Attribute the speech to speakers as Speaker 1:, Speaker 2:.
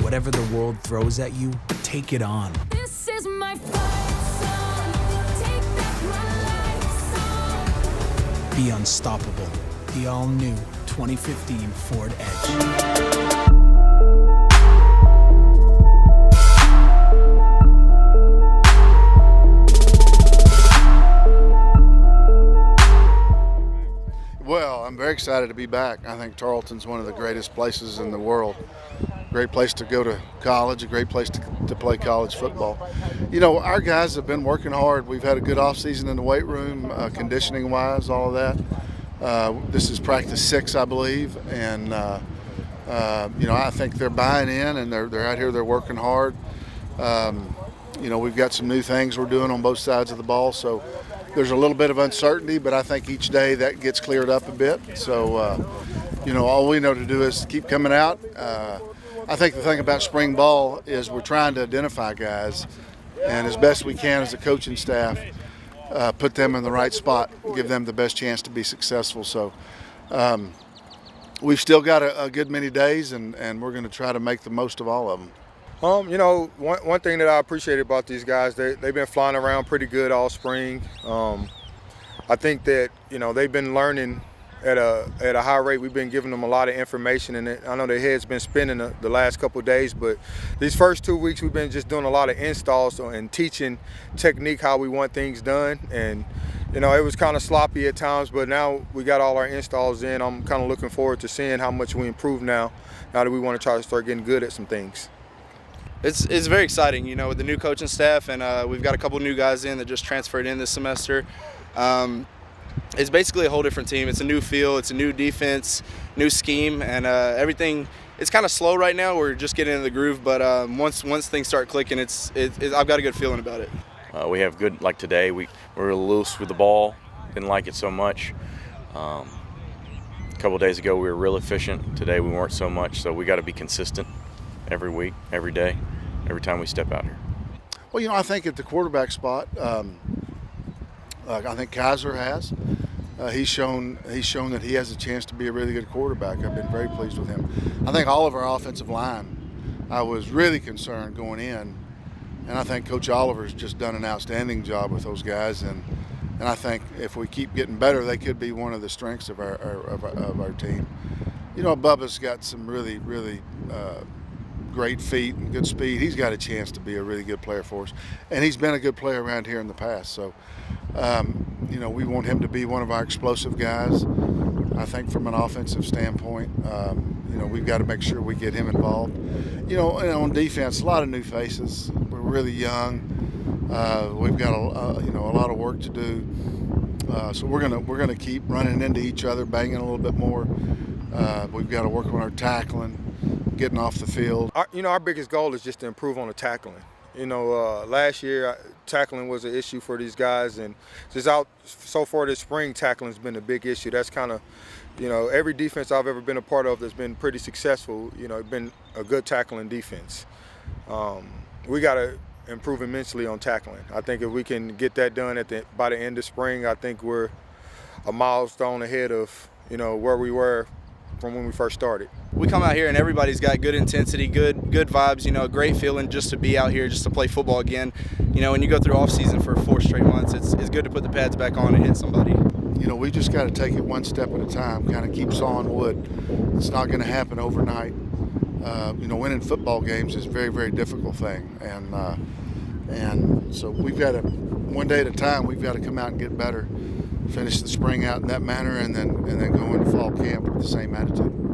Speaker 1: Whatever the world throws at you, take it on.
Speaker 2: This is my fight song. Take back my life song.
Speaker 1: Be unstoppable. The all-new 2015 Ford Edge.
Speaker 3: Well, I'm very excited to be back. I think Tarleton's one of the greatest places in the world. Great place to go to college, a great place to play college football. You know, our guys have been working hard. We've had a good offseason in the weight room, conditioning-wise, all of that. This is practice 6, I believe, and you know, I think they're buying in, and they're out here, they're working hard. You know, we've got some new things we're doing on both sides of the ball, so there's a little bit of uncertainty, but I think each day that gets cleared up a bit. So, you know, all we know to do is keep coming out. I think the thing about spring ball is we're trying to identify guys, and as best we can as a coaching staff, put them in the right spot, give them the best chance to be successful. So we've still got a good many days, and we're going to try to make the most of all of them.
Speaker 4: You know, one thing that I appreciate about these guys, they've been flying around pretty good all spring. I think that, you know, they've been learning at a high rate. We've been giving them a lot of information, and I know their head's been spinning the last couple of days, but these first 2 weeks we've been just doing a lot of installs and teaching technique, how we want things done. And, you know, it was kind of sloppy at times, but now we got all our installs in. I'm kind of looking forward to seeing how much we improve now that we want to try to start getting good at some things.
Speaker 5: It's very exciting, you know, with the new coaching staff, and we've got a couple new guys in that just transferred in this semester. It's basically a whole different team. It's a new feel, it's a new defense, new scheme, and everything. It's kind of slow right now. We're just getting into the groove, but once things start clicking, I've got a good feeling about it.
Speaker 6: We have good, like today, we're loose with the ball. Didn't like it so much. A couple days ago, we were real efficient. Today, we weren't so much. So we got to be consistent every week, every day, every time we step out here.
Speaker 3: Well, you know, I think at the quarterback spot, I think Kaiser has. He's shown that he has a chance to be a really good quarterback. I've been very pleased with him. I think all of our offensive line, I was really concerned going in, and I think Coach Oliver's just done an outstanding job with those guys. And I think if we keep getting better, they could be one of the strengths of our team. You know, Bubba's got some really great feet and good speed. He's got a chance to be a really good player for us, and he's been a good player around here in the past. So, you know, we want him to be one of our explosive guys. I think from an offensive standpoint, you know, we've got to make sure we get him involved. You know, and on defense, a lot of new faces. We're really young. We've got you know, a lot of work to do. So we're gonna keep running into each other, banging a little bit more. We've got to work on our tackling, getting off the field.
Speaker 4: You know, our biggest goal is just to improve on the tackling. You know, last year tackling was an issue for these guys, and just out so far this spring, tackling's been a big issue. That's kind of, you know, every defense I've ever been a part of that's been pretty successful, you know, it's been a good tackling defense. We got to improve immensely on tackling. I think if we can get that done by the end of spring, I think we're a milestone ahead of, you know, where we were from when we first started.
Speaker 5: We come out here and everybody's got good intensity, good vibes, you know, a great feeling just to be out here, just to play football again. You know, when you go through off season for 4 straight months, it's good to put the pads back on and hit somebody.
Speaker 3: You know, we just got to take it one step at a time, kind of keep sawing wood. It's not going to happen overnight. You know, winning football games is a very, very difficult thing, and so we've got to, one day at a time, we've got to come out and get better, finish the spring out in that manner, and then go into fall camp with the same attitude.